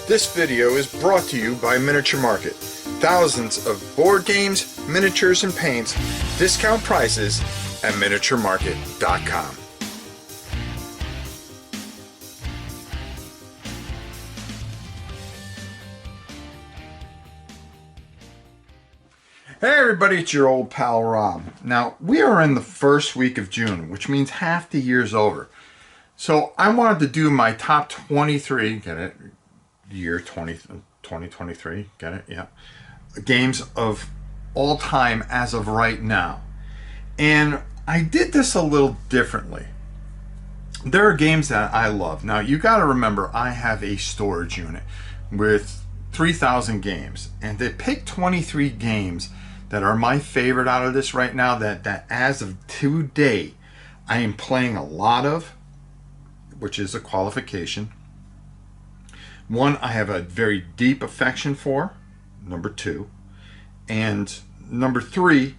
This video is brought to you by Miniature Market. Thousands of board games, miniatures, and paints, discount prices at miniaturemarket.com. Hey everybody, it's your old pal Rob. Now, we are in the first week of June, which means half the year's over. So I wanted to do my top 23, get it? Year 2023, get it? Yeah. Games of all time as of right now. And I did this a little differently. There are games that I love. Now, you got to remember, I have a storage unit with 3,000 games. And they picked 23 games that are my favorite out of this right now that as of today, I am playing a lot of, which is a qualification. One, I have a very deep affection for, number 2. And number 3,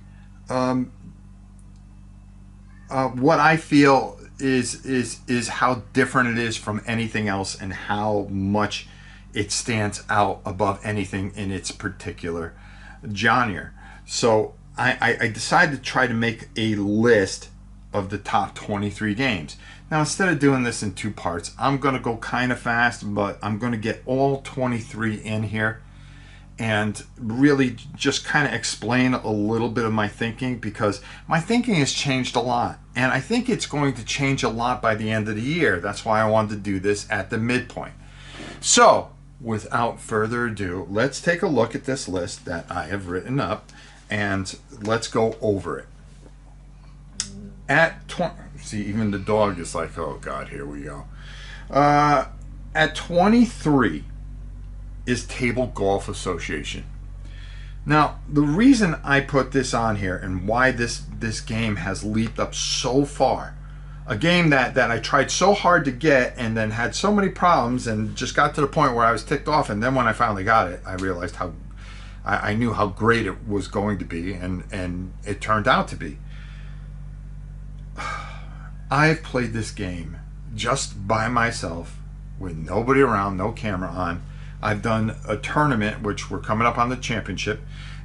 what I feel is how different it is from anything else and how much it stands out above anything in its particular genre. So I decided to try to make a list of the top 23 games. Now, instead of doing this in 2 parts, I'm going to go kind of fast, but I'm going to get all 23 in here and really just kind of explain a little bit of my thinking, because my thinking has changed a lot, and I think it's going to change a lot by the end of the year. That's why I wanted to do this at the midpoint. So, without further ado, let's take a look at this list that I have written up, and let's go over it. At 20, see, even the dog is like, oh God, here we go. At 23 is Table Golf Association. Now, the reason I put this on here and why this game has leaped up so far, a game that I tried so hard to get and then had so many problems and just got to the point where I was ticked off, and then when I finally got it, I realized how I knew how great it was going to be, and it turned out to be. I've played this game just by myself with nobody around, no camera on. I've done a tournament, which we're coming up on the championship.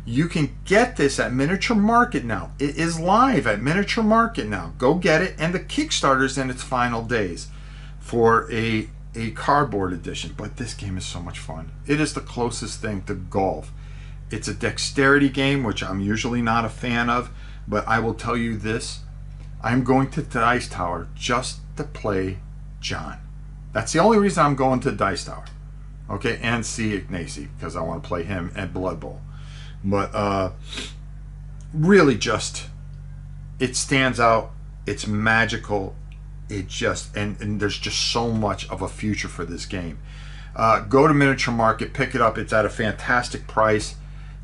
You can get this at Miniature Market now. It is live at Miniature Market now. Go get it. And the Kickstarter's in its final days for a cardboard edition. But this game is so much fun. It is the closest thing to golf. It's a dexterity game, which I'm usually not a fan of. But I will tell you this. I'm going to the Dice Tower just to play John. That's the only reason I'm going to the Dice Tower. Okay, and see Ignacy, because I want to play him at Blood Bowl. But really just, it stands out. It's magical. It just, and there's just so much of a future for this game. Go to Miniature Market, pick it up. It's at a fantastic price.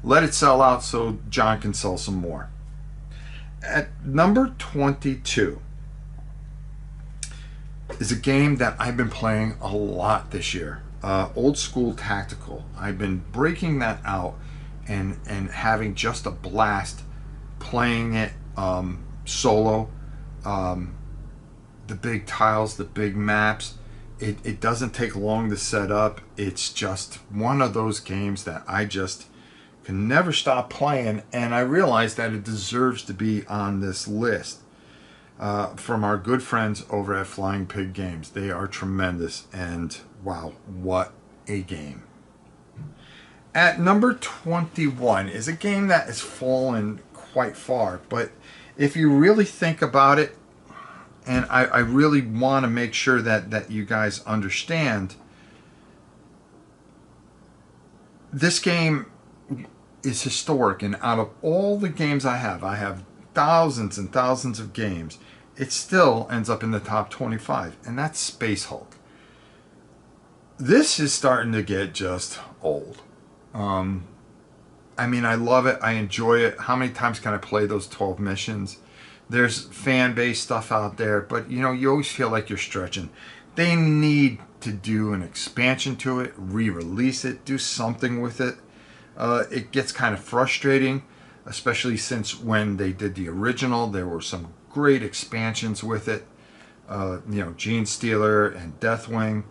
Let it sell out so John can sell some more. At number 22 is a game that I've been playing a lot this year. Old School Tactical. I've been breaking that out and having just a blast playing it solo. The big tiles, the big maps. It doesn't take long to set up. It's just one of those games that I just can never stop playing, and I realize that it deserves to be on this list from our good friends over at Flying Pig Games. They are tremendous, and wow, what a game. At number 21 is a game that has fallen quite far, but if you really think about it, and I really want to make sure that you guys understand, this game is historic, and out of all the games I have thousands and thousands of games, it still ends up in the top 25, and that's Space Hulk. This is starting to get just old. I mean, I love it. I enjoy it. How many times can I play those 12 missions? There's fan-based stuff out there, but you know, you always feel like you're stretching. They need to do an expansion to it, re-release it, do something with it. It gets kind of frustrating, especially since when they did the original, there were some great expansions with it. You know, Gene Stealer and Deathwing.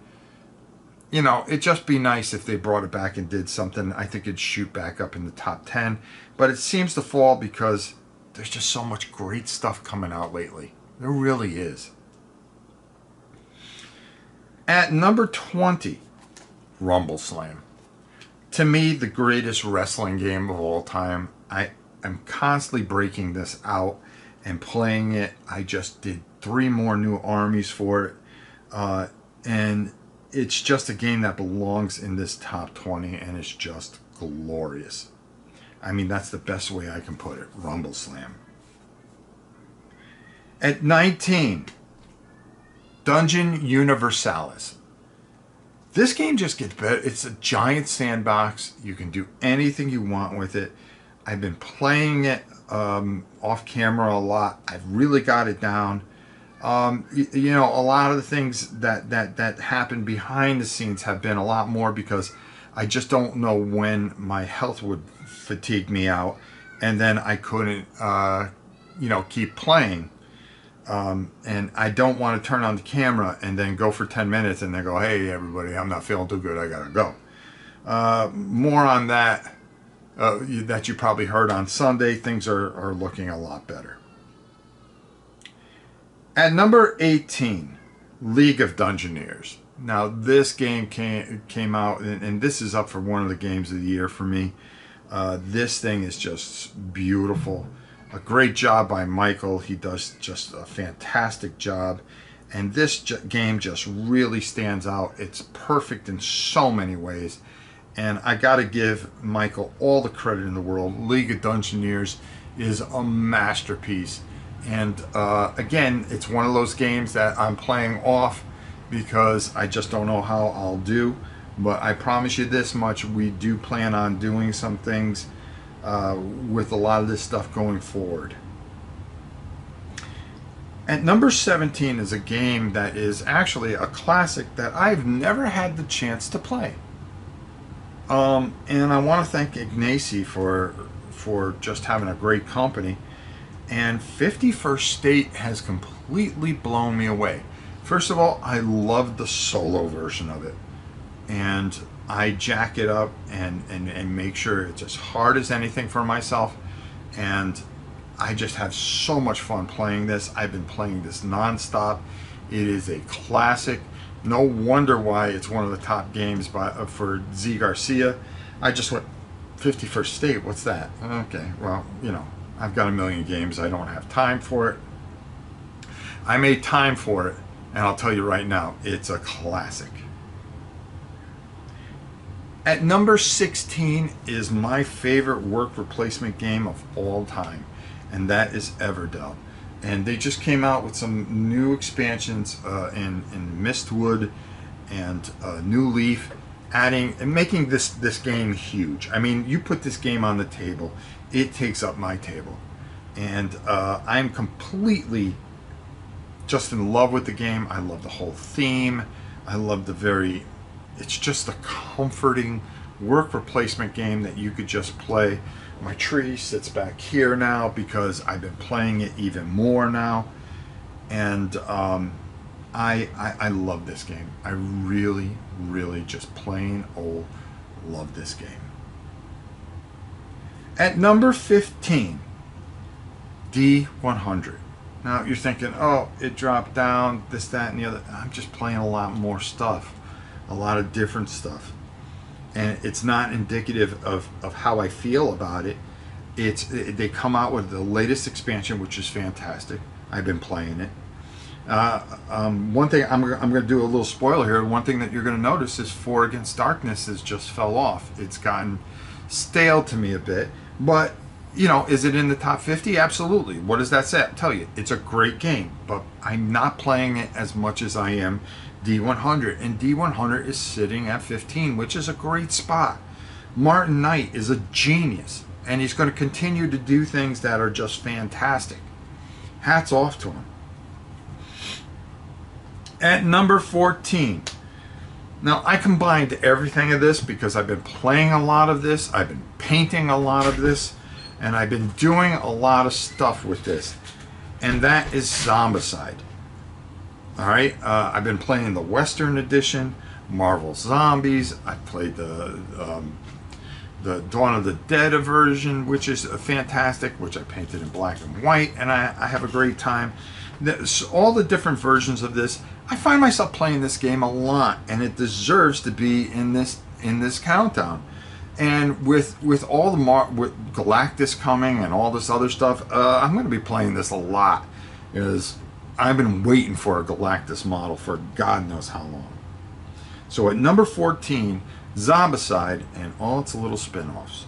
you know, it'd just be nice if they brought it back and did something. I think it'd shoot back up in the top 10. But it seems to fall because there's just so much great stuff coming out lately. There really is. At number 20, Rumble Slam. To me, the greatest wrestling game of all time. I am constantly breaking this out and playing it. I just did 3 more new armies for it. And it's just a game that belongs in this top 20, and it's just glorious. I mean, that's the best way I can put it. Rumble Slam. At 19, Dungeon Universalis. This game just gets better. It's a giant sandbox. You can do anything you want with it. I've been playing it off camera a lot. I've really got it down. You know, a lot of the things that happen behind the scenes have been a lot more because I just don't know when my health would fatigue me out, and then I couldn't, you know, keep playing. And I don't want to turn on the camera and then go for 10 minutes and then go, hey, everybody, I'm not feeling too good. I got to go. More on that, that you probably heard on Sunday. Things are looking a lot better. At number 18, League of Dungeoneers. Now, this game came out, and this is up for one of the games of the year for me. This thing is just beautiful. A great job by Michael. He does just a fantastic job. And this game just really stands out. It's perfect in so many ways. And I got to give Michael all the credit in the world. League of Dungeoneers is a masterpiece. And again, it's one of those games that I'm playing off because I just don't know how I'll do. But I promise you this much, we do plan on doing some things with a lot of this stuff going forward. At number 17 is a game that is actually a classic that I've never had the chance to play. And I want to thank Ignacy for just having a great company. And 51st State has completely blown me away. First of all, I love the solo version of it. And I jack it up and make sure it's as hard as anything for myself. And I just have so much fun playing this. I've been playing this nonstop. It is a classic. No wonder why it's one of the top games for Z Garcia. I just went, 51st State, what's that? Okay, well, you know, I've got a million games. I don't have time for it. I made time for it, and I'll tell you right now, it's a classic. At number 16 is my favorite work replacement game of all time, and that is Everdel. And they just came out with some new expansions in Mistwood and New Leaf, adding and making this game huge. I mean, you put this game on the table, it takes up my table. And I'm completely just in love with the game. I love the whole theme. I love it's just a comforting work replacement game that you could just play. My tree sits back here now because I've been playing it even more now. And I love this game. I really, really just plain old love this game. At number 15, D100. Now you're thinking, oh, it dropped down, this, that, and the other. I'm just playing a lot more stuff. A lot of different stuff. And it's not indicative of how I feel about it. They come out with the latest expansion, which is fantastic. I've been playing it. One thing, I'm going to do a little spoiler here. One thing that you're going to notice is 4 Against Darkness has just fell off. It's gotten stale to me a bit. But, you know, is it in the top 50? Absolutely. What does that say? I'll tell you, it's a great game. But I'm not playing it as much as I am D100. And D100 is sitting at 15, which is a great spot. Martin Knight is a genius. And he's going to continue to do things that are just fantastic. Hats off to him. At number 14. Now, I combined everything of this because I've been playing a lot of this. I've been painting a lot of this. And I've been doing a lot of stuff with this. And that is Zombicide. Alright, I've been playing the Western edition, Marvel Zombies. I've played the Dawn of the Dead version, which is fantastic, which I painted in black and white, and I have a great time. All the different versions of this, I find myself playing this game a lot, and it deserves to be in this countdown. And with all with Galactus coming and all this other stuff, I'm going to be playing this a lot, because I've been waiting for a Galactus model for God knows how long. So at number 14, Zombicide and all its little spin-offs.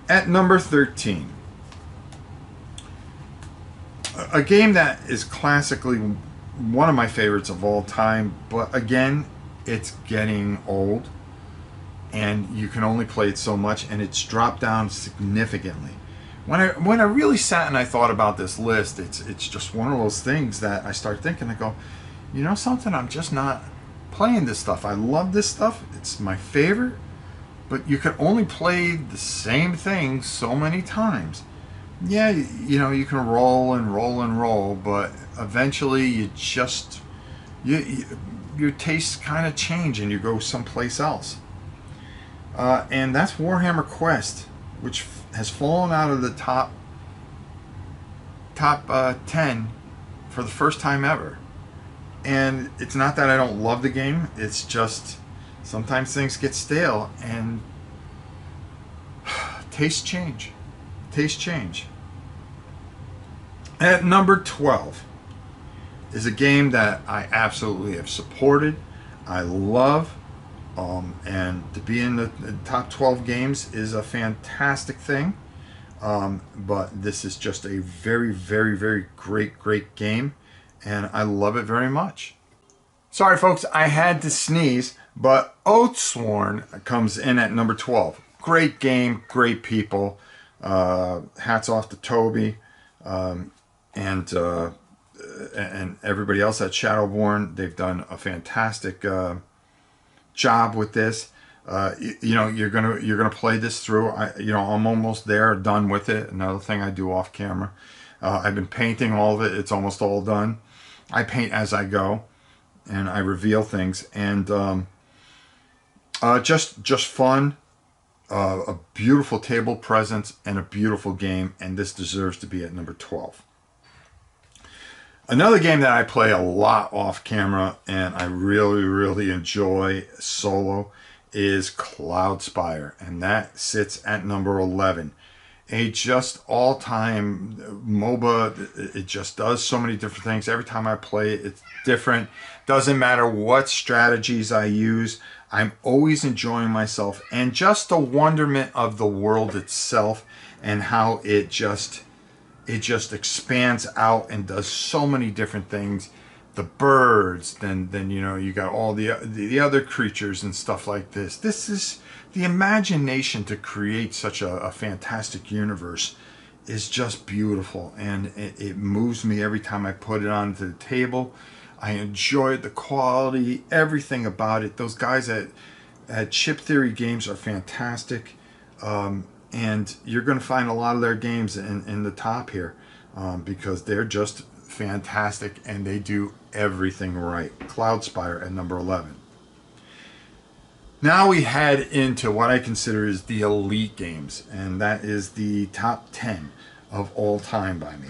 At number 13, a game that is classically one of my favorites of all time, but again, it's getting old, and you can only play it so much, and it's dropped down significantly. When I really sat and I thought about this list, it's just one of those things that I start thinking, I go, you know something, I'm just not playing this stuff. I love this stuff. It's my favorite, but you can only play the same thing so many times. Yeah, you know, you can roll and roll and roll, but eventually you just, your tastes kind of change and you go someplace else. And that's Warhammer Quest, which has fallen out of the top 10 for the first time ever. And it's not that I don't love the game, it's just sometimes things get stale and tastes change. Tastes change. At number 12 is a game that I absolutely have supported, I love, and to be in the top 12 games is a fantastic thing. But this is just a very, very, very great game, and I love it very much. Sorry folks, I had to sneeze, but Oathsworn comes in at number 12. Great game, great people. Hats off to Toby and everybody else at Shadowborn. They've done a fantastic job with this. You know, you're gonna play this through. I'm almost there, done with it. Another thing I do off camera. I've been painting all of it. It's almost all done. I paint as I go, and I reveal things, and just fun. A beautiful table presence and a beautiful game, and this deserves to be at number 12. Another game that I play a lot off camera and I really enjoy solo is Spire, and that sits at number 11. A just all-time MOBA. It just does so many different things. Every time I play it, it's different. Doesn't matter what strategies I use, I'm always enjoying myself, and just the wonderment of the world itself and how it just expands out and does so many different things. The birds, then you know, you got all the other creatures and stuff like this. This is the imagination to create such a fantastic universe is just beautiful, and it moves me every time I put it onto the table. I enjoy the quality, everything about it. Those guys at Chip Theory Games are fantastic, and you're going to find a lot of their games in the top here because they're just fantastic and they do everything right. Spire at number 11. Now we head into what I consider is the elite games, and that is the top 10 of all time by me.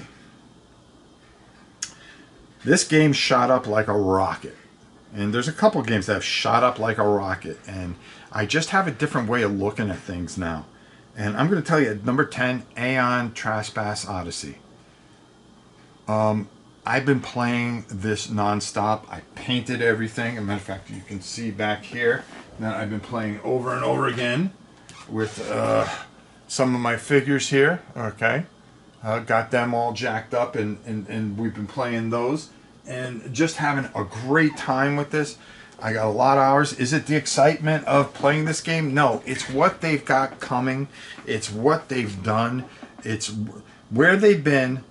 This game shot up like a rocket, and there's a couple games that have shot up like a rocket, and I just have a different way of looking at things now. And I'm going to tell you, at number 10, Aeon Trespass Odyssey. I've been playing this non-stop. I painted everything. As a matter of fact, you can see back here that I've been playing over and over again with some of my figures here. Okay, got them all jacked up, and we've been playing those and just having a great time with this. I got a lot of hours. Is it the excitement of playing this game? No, it's what they've got coming. It's what they've done. It's where they've been,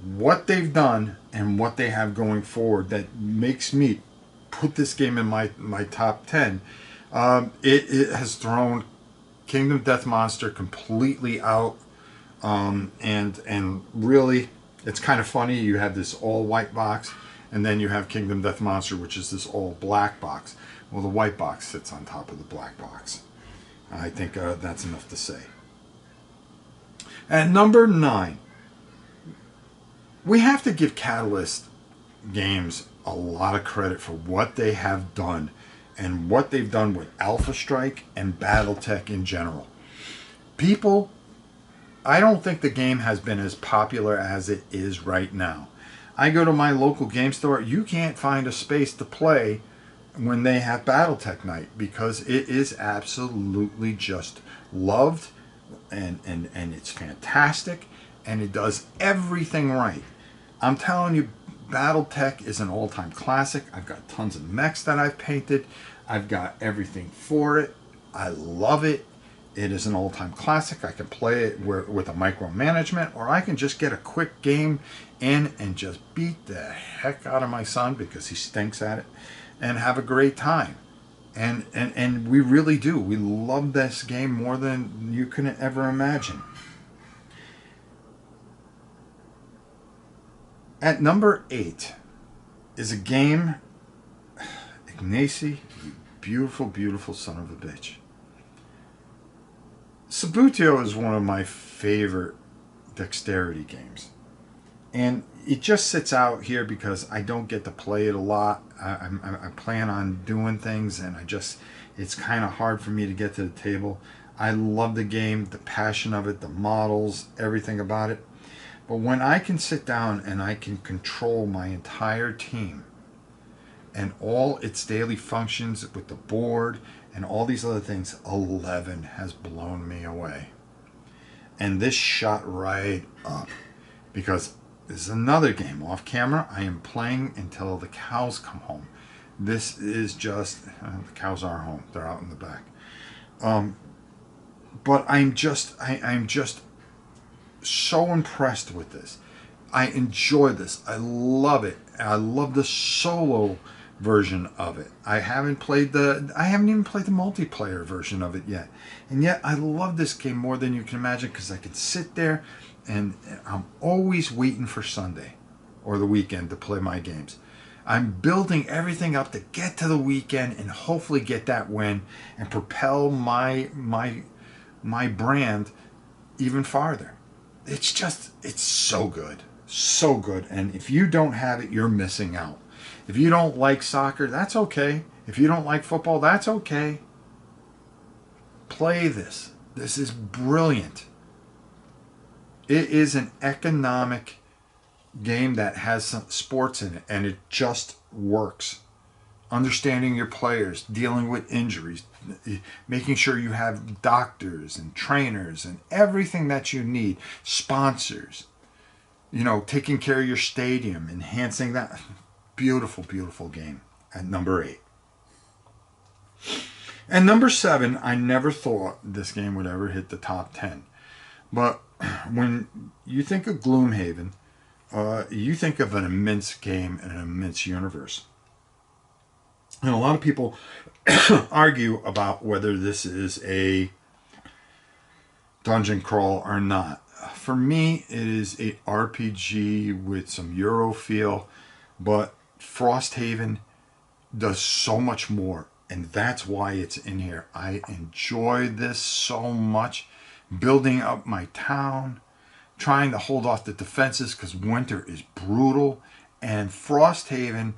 what they've done, and what they have going forward that makes me put this game in my top 10. It has thrown Kingdom Death Monster completely out, and really, it's kind of funny. You have this all white box, And then you have Kingdom Death Monster, which is this all black box. Well, the white box sits on top of the black box. I think that's enough to say. At number 9, we have to give Catalyst Games a lot of credit for what they have done and what they've done with Alpha Strike and BattleTech in general. People, I don't think the game has been as popular as it is right now. I go to my local game store, you can't find a space to play when they have BattleTech night because it is absolutely just loved and it's fantastic and it does everything right. I'm telling you, BattleTech is an all-time classic. I've got tons of mechs that I've painted. I've got everything for it. I love it. It is an all-time classic. I can play it with a micromanagement, or I can just get a quick game in and just beat the heck out of my son because he stinks at it and have a great time. And we really do. We love this game more than you can ever imagine. At number 8 is a game, Ignacy, you beautiful, beautiful son of a bitch. Sabutio is one of my favorite dexterity games. And it just sits out here because I don't get to play it a lot. I plan on doing things and it's kind of hard for me to get to the table. I love the game, the passion of it, the models, everything about it. But when I can sit down and I can control my entire team and all its daily functions with the board and all these other things, 11 has blown me away. And this shot right up because this is another game off camera. I am playing until the cows come home. This is just, the cows are home. They're out in the back. But I'm just so impressed with this. I enjoy this. I love it. I love the solo version of it. I haven't even played the multiplayer version of it yet. And yet I love this game more than you can imagine because I can sit there and I'm always waiting for Sunday or the weekend to play my games. I'm building everything up to get to the weekend and hopefully get that win and propel my brand even farther. It's so good. So good. And if you don't have it, you're missing out. If you don't like soccer, that's okay. If you don't like football, that's okay. Play this. This is brilliant. It is an economic game that has some sports in it, and it just works. Understanding your players, dealing with injuries, making sure you have doctors and trainers and everything that you need, sponsors, taking care of your stadium, enhancing that. Beautiful, beautiful game at number 8. And number 7, I never thought this game would ever hit the top 10. But when you think of Gloomhaven, you think of an immense game and an immense universe. And a lot of people argue about whether this is a dungeon crawl or not. For me, it is a RPG with some Euro feel, but Frosthaven does so much more, and that's why it's in here. I enjoy this so much, building up my town, trying to hold off the defenses because winter is brutal, and Frosthaven,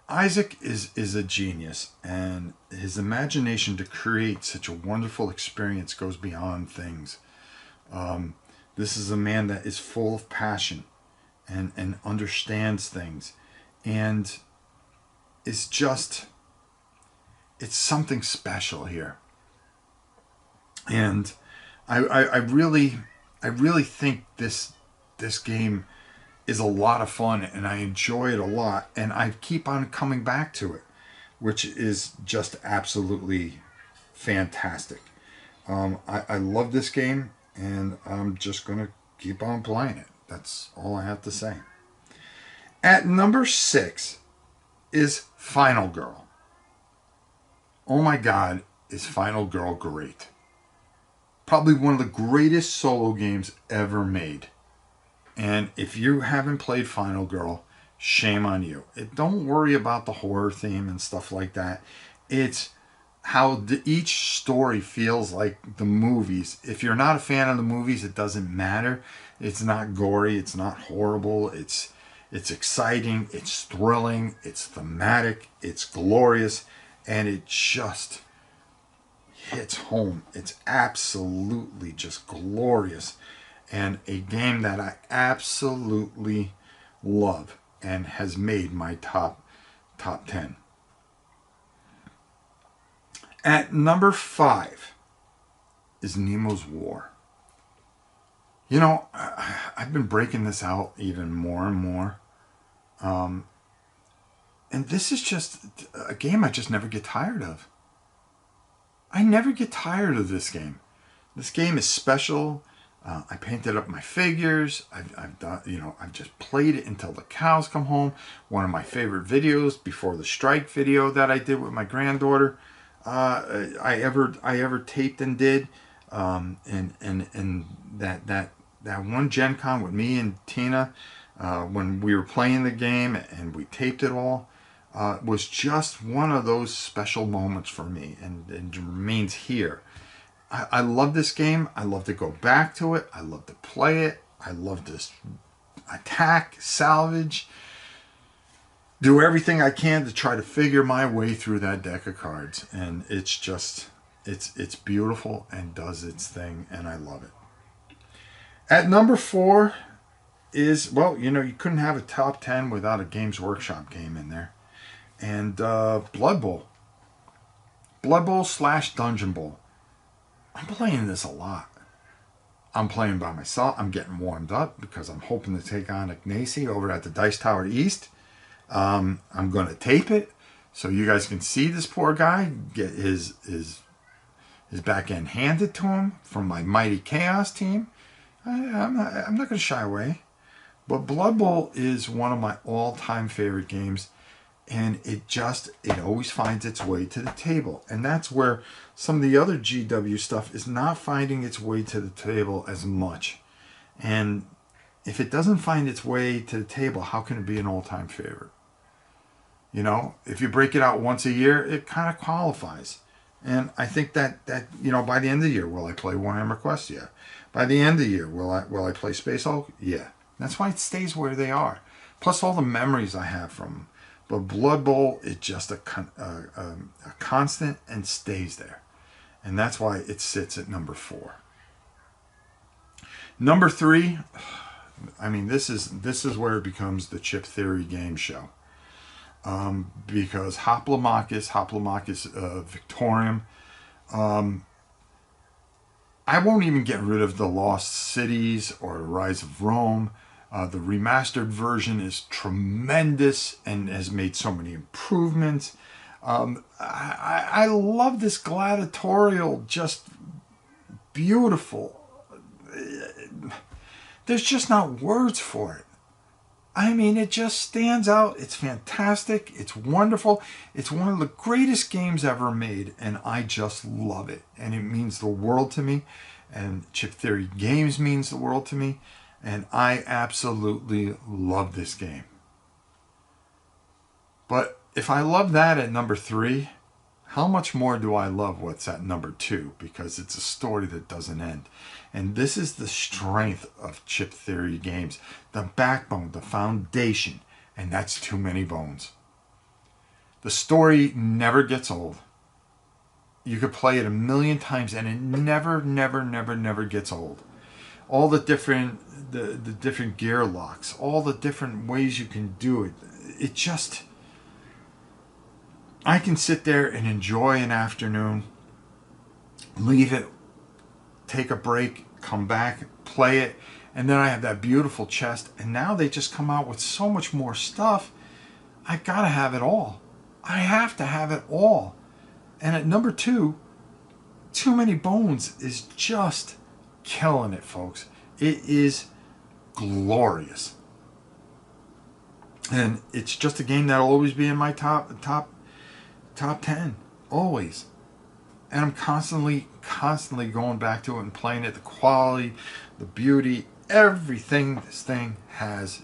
Isaac is a genius, and his imagination to create such a wonderful experience goes beyond things. This is a man that is full of passion and understands things, and it's something special here. And I really think this game is a lot of fun, and I enjoy it a lot, and I keep on coming back to it, which is just absolutely fantastic. I love this game, and I'm just going to keep on playing it. That's all I have to say. At number 6 is Final Girl. Oh my God, is Final Girl great. Probably one of the greatest solo games ever made. And if you haven't played Final Girl, shame on you. Don't worry about the horror theme and stuff like that. It's how each story feels like the movies. If you're not a fan of the movies, it doesn't matter. It's not gory. It's not horrible. It's exciting. It's thrilling. It's thematic. It's glorious. And it just hits home. It's absolutely just glorious. And a game that I absolutely love and has made my top 10. At number 5 is Nemo's War. You know, I've been breaking this out even more and more. And this is just a game I just never get tired of. I never get tired of this game. This game is special. I painted up my figures. I've done, I've just played it until the cows come home. One of my favorite videos before the strike video that I did with my granddaughter. I ever taped and did. And that one Gen Con with me and Tina, when we were playing the game and we taped it all, was just one of those special moments for me, and remains here. I love this game. I love to go back to it. I love to play it. I love to attack, salvage, do everything I can to try to figure my way through that deck of cards. And it's just, it's beautiful and does its thing, and I love it. At number 4 is, well, you couldn't have a top 10 without a Games Workshop game in there. And Blood Bowl. Blood Bowl / Dungeon Bowl. I'm playing this a lot. I'm playing by myself. I'm getting warmed up because I'm hoping to take on Ignacy over at the Dice Tower East. I'm going to tape it so you guys can see this poor guy get his back end handed to him from my Mighty Chaos team. I'm not going to shy away. But Blood Bowl is one of my all-time favorite games. And it always finds its way to the table. And that's where some of the other GW stuff is not finding its way to the table as much. And if it doesn't find its way to the table, how can it be an all-time favorite? If you break it out once a year, it kind of qualifies. And I think that by the end of the year, will I play Warhammer Quest? Yeah. By the end of the year, will I play Space Hulk? Yeah. That's why it stays where they are. Plus all the memories I have from them. But Blood Bowl is just a constant and stays there. And that's why it sits at number 4. Number 3, I mean, this is where it becomes the Chip Theory game show. Because Hoplomachus Victorium, I won't even get rid of the Lost Cities or Rise of Rome. The remastered version is tremendous and has made so many improvements. I love this gladiatorial, just beautiful. There's just not words for it. I mean, it just stands out. It's fantastic. It's wonderful. It's one of the greatest games ever made, and I just love it. And it means the world to me. And Chip Theory Games means the world to me. And I absolutely love this game. But if I love that at number 3, how much more do I love what's at number 2? Because it's a story that doesn't end. And this is the strength of Chip Theory Games. The backbone, the foundation. And that's Too Many Bones. The story never gets old. You could play it a million times and it never gets old. All the different the different gear locks, all the different ways you can do it. It just, I can sit there and enjoy an afternoon, leave it, take a break, come back, play it, and then I have that beautiful chest. And now they just come out with so much more stuff. I gotta have it all. I have to have it all. And at number 2, Too Many Bones is just killing it, folks. It is glorious. And it's just a game that'll always be in my top 10. Always. And I'm constantly going back to it and playing it. The quality, the beauty, everything this thing has.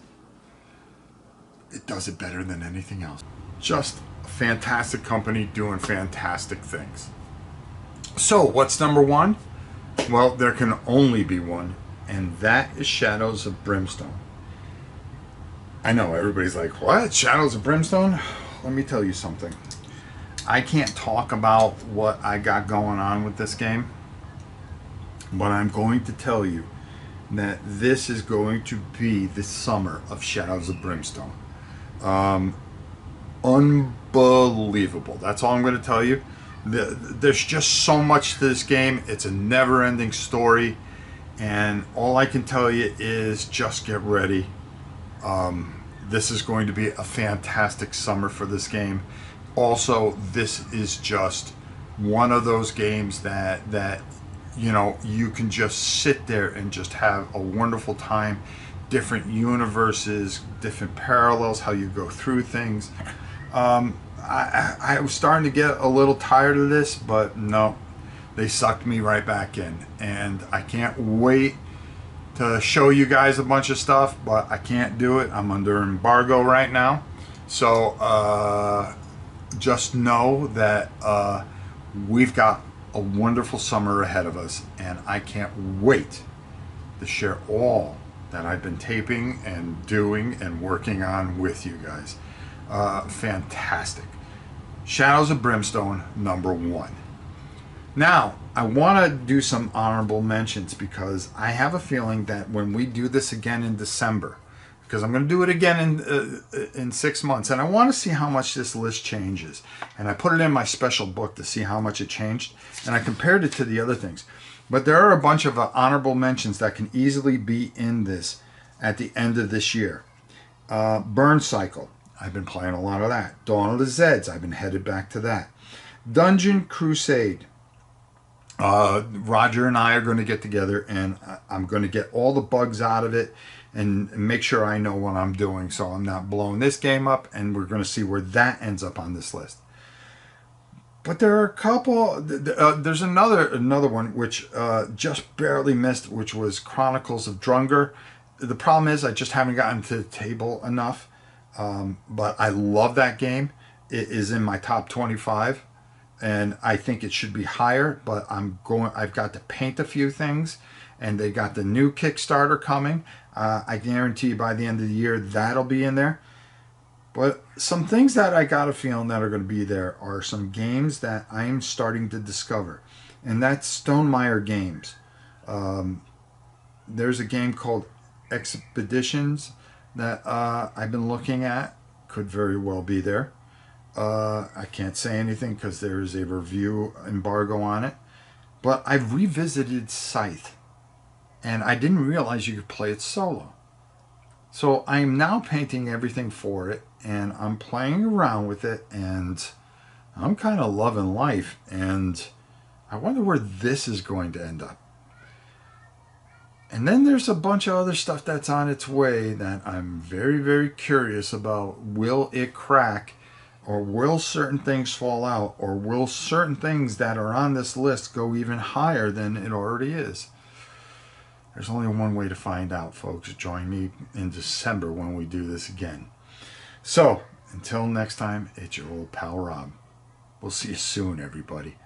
it does it better than anything else. Just a fantastic company doing fantastic things. So what's number one? Well, there can only be one, and that is Shadows of Brimstone. I know everybody's like, what? Shadows of Brimstone? Let me tell you something. I can't talk about what I got going on with this game, but I'm going to tell you that this is going to be the summer of Shadows of Brimstone. Unbelievable. That's all I'm going to tell you. There's just so much to this game. It's a never-ending story, and all I can tell you is just get ready. This is going to be a fantastic summer for this game. Also, this is just one of those games that you know, you can just sit there and just have a wonderful time. Different universes, different parallels, how you go through things. I was starting to get a little tired of this, but no, they sucked me right back in. And I can't wait to show you guys a bunch of stuff, but I can't do it. I'm under embargo right now. So just know that we've got a wonderful summer ahead of us, and I can't wait to share all that I've been taping and doing and working on with you guys. Fantastic. Shadows of Brimstone, number one. Now, I want to do some honorable mentions because I have a feeling that when we do this again in December, because I'm going to do it again in 6 months, and I want to see how much this list changes. And I put it in my special book to see how much it changed, and I compared it to the other things. But there are a bunch of honorable mentions that can easily be in this at the end of this year. Burn Cycle. I've been playing a lot of that. Dawn of the Zeds. I've been headed back to that. Dungeon Crusade. Roger and I are going to get together, and I'm going to get all the bugs out of it and make sure I know what I'm doing so I'm not blowing this game up, and we're going to see where that ends up on this list. But there are a couple. There's another one which just barely missed, which was Chronicles of Drungar. The problem is I just haven't gotten to the table enough, but I love that game. It is in my top 25. And I think it should be higher, but I've got to paint a few things, and they got the new Kickstarter coming. I guarantee you by the end of the year that'll be in there. But some things that I got a feeling that are going to be there are some games that I am starting to discover, and that's Stonemaier Games. There's a game called Expeditions that I've been looking at. Could very well be there. I can't say anything because there is a review embargo on it. But I've revisited Scythe, and I didn't realize you could play it solo. So I'm now painting everything for it, and I'm playing around with it, and I'm kind of loving life, and I wonder where this is going to end up. And then there's a bunch of other stuff that's on its way that I'm very, very curious about. Will it crack? Or will certain things fall out? Or will certain things that are on this list go even higher than it already is? There's only one way to find out, folks. Join me in December when we do this again. So, until next time, it's your old pal Rob. We'll see you soon, everybody.